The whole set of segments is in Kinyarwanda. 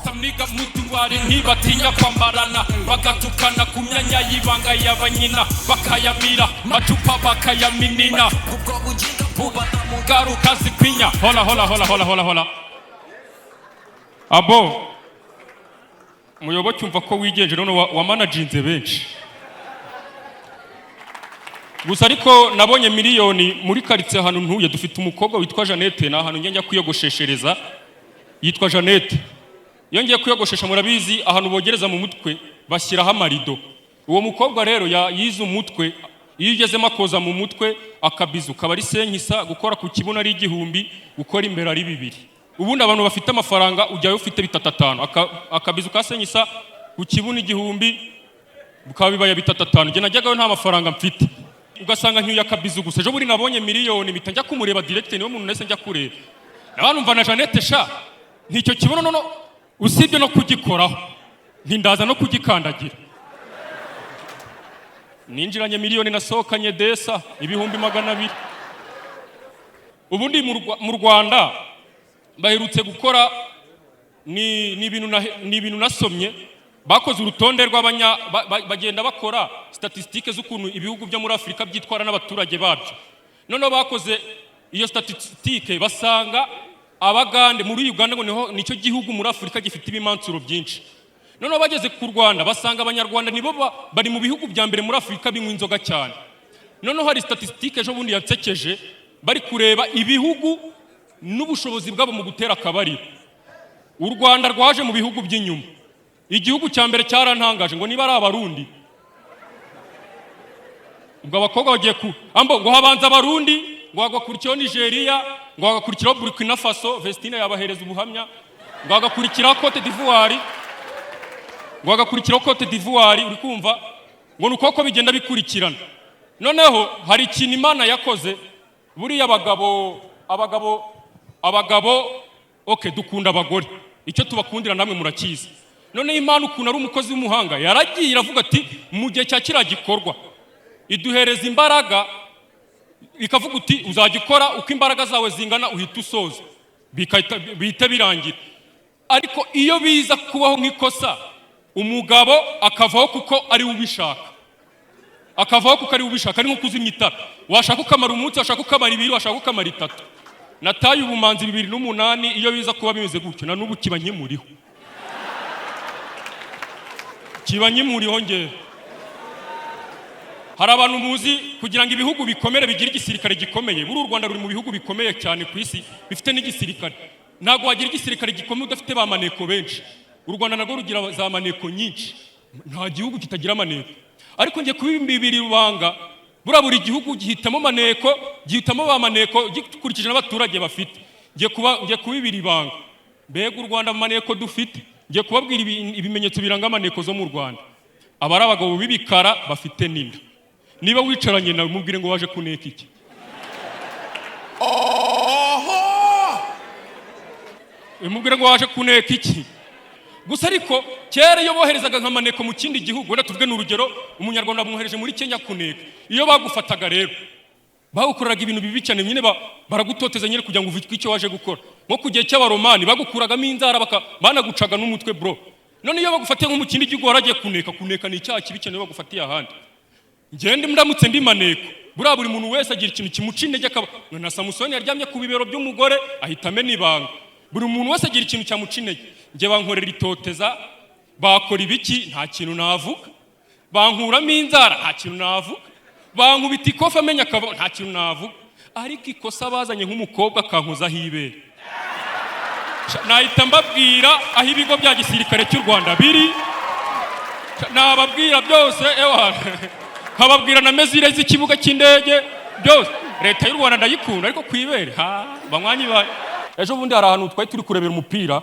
Samniga mutuwari ntibatinya kwambarana bagatukana ku myanya y'ibanga y'abanyina bakayamira macupa bakayaminina ubwo bugingo bubata mu garuka zikwinya. Hola abo muyoboke umva ko wigenje none wa managinze benshi gusa ariko nabonye miliyoni muri karitsiye ahantu ntuye dufite umukobwa witwa Jeannette na ahantu njya kwiyogosheshereza yitwa Jeannette. Iyo ngiye kwiyogoshesha murabizi ahantu bogereza mu mutwe bashyiraho amarido. Uwo mukobwa rero yize umutwe iyo ugezemo akoza mu mutwe akabizu kaba ari senkisa gukora ku kibuno ari 1000 gukora imbere ari 2. Ubundi abantu bafite amafaranga ujyayo ufite 3-5 akabizu ka senkisa ku kibuno 1000 bukaba bibaya 3-5. Nge najyagayo nta mafaranga mfite ugasanga ncyuye akabizu gusa. Ejo buri nabonye miliyoni bitanjya kumureba direct niwe muntu nese njya kureba nabantu mva na Jeannette sha nicyo kibuno nono usibye no kugikoraho ntindaza no kugikandagira. Ninjiranye miliyoni nasohokanye desa 200,000. Ubundi mu Rwanda baherutse gukora ni ibintu nasomye bakoze urutonde rw'abanya bagenda bakora statistique z'ukuntu ibihugu byo muri Afrika byitwara n'abaturage babyo. None bakoze iyo statistique basanga Abagande muri Uganda ngo nicyo gihugu muri Afrika gifite ibimansuro byinshi. None bageze ku Rwanda basanga abanyarwanda nibo bari mu bihugu bya mbere muri Afrika binywa inzoga cyane. None hari statistique ejo bundi yansekeje bari kureba ibihugu n'ubushobozi bwabo mu gutera akabari. U Rwanda rwaje mu bihugu by'inyuma. Igihugu cya mbere cyarantangaje ngo niba ari Abarundi. Ubwo abakobwa bagiye ku ngo habanza Abarundi ngo hagakurikiraho Nigeria ngo hagakurikiraho Burkina Faso Vestine yabahereza ubuhamya ngo hagakurikiraho Cote d'Ivoire ngo hagakurikiraho Cote d'Ivoire uri kumva ngo nuko bigenda bikurikirana. Noneho hari ikintu Imana yakoze buri abagabo okay dukunda abagore icyo tubakundira namwe murakiza. None Imana ukuna ari umukozi w'umuhanga yaragiye iravuga ati mu gihe cya kira gikorwa iduhereza imbaraga ikavuga uti uzagikora uko imbaraga zawe zingana uhita usoza bihita birangira. Ariko iyo biza kubaho nk'ikosa umugabo akavaho kuko ari ubishaka ari nko kuzimya itara washaka ukamara umunsi washaka ukamara 2 washaka ukamara 3. Nataye ubumanzi 2008 iyo biza kuba bimeze gutyo na nubu kibanyimuriho nge. Hari abantu muzi kugira ngo ibihugu bikomere bigira igisirikare gikomeye. Buri u Rwanda ruri mu bihugu bikomeye cyane ku isi bifite n'igisirikare. Ntago wagira igisirikare gikomeye udafite ba maneko benshi. U Rwanda nago rugira za maneko nyinshi. Nta gihugu kitagira maneko. Ariko ngiye kubimbibiri rubanga buri gihugu gihitamo maneko, gihitamo ba maneko gikurikije n'abaturage bafite. Ngiye kubibiri banga. Mbega u Rwanda maneko dufite. Ngiye kubabwira ibimenyetso biranga maneko zo mu Rwanda. Abari abagabo bibikara bafite n'inda. Niba wicaranye nawe mubwire ngo waje kuneka iki. Mubwire ngo waje kuneka iki. Gusa ariko kera iyo boherezaga nka maneko mu kindi gihugu wenda tuvuge n'urugero umunyarwanda bamwohereje muri Kenya kuneka. Iyo bagufataga rero bagukoraga ibintu bibi cyane nyine baragutoteza nyine kugira ngo uvitwe icyo waje gukora. Nko kugiye cy'abaromani bagukuragamo inzara banagucaga n'umutwe bro. None iyo bagufatiye nko mu kindi gihugu waragiye kuneka ni icyaha kibi cyane bagufatiye ahandi. Ngende ndamutse ndi maneko buri muntu wese agira ikintu kimuca intege akaba na Samusoni yaryamye ku bibero by'umugore ahita amena ibanga. Buri muntu wese agira ikintu cyamuca intege. Nge bankorera itoteza bakora ibiki nta kintu navuga. Bankuramo inzara nta kintu navuga. Bankubita ikofa amenya akaba nta kintu navuga. Ariko ikosa bazanye nk'umukobwa kankoza hibere. Nahita mbabwira aho ibigo bya gisirikare cy'u Rwanda biri. Nababwira byose hababwira na mezire z'ikibuga cy'indege byose. Leta y'u Rwanda ndayikunda ariko kwibere banywanyi ba. Ejo bundi hari ahantu twari turi kurebera umupira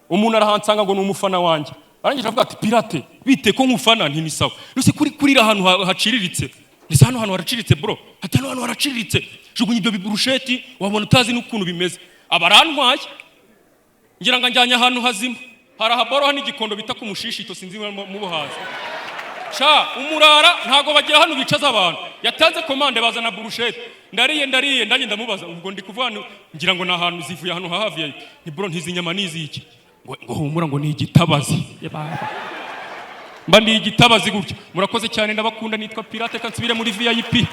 umuntu arahansanga ngo ni umufana wanjye. Arangije avuga ati pirate bite ko nkufana nti ni sawa. Ruse kurira ahantu haciriritse. Nise hano haraciritse bro. Ati hano haraciritse. Jugunya ibyo biburusheti wabona utazi n'ukuntu bimeze. Abarantwaye ngira ngo njyanye ahantu hazima. harahaboro hano igikondo bita ku mushishito sinzi mu buhaza sha umurara ntago bagira hano bicaza abantu yatanze komande bazana burushete ndariye ndanye ndamubaza ubwo ndi kuvuga ngira ngo nahantu zivuye hano hahaviye ni bro ntizinyama niziki ngo humura ngo ni igitabazi mba ndi igitabazi gutyo murakoze cyane ndabakunda nitwa Pirate kansubire muri VIP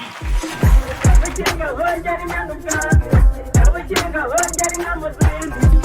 Abakenga bongera inganuka, abakenga bongera ingamuzinzi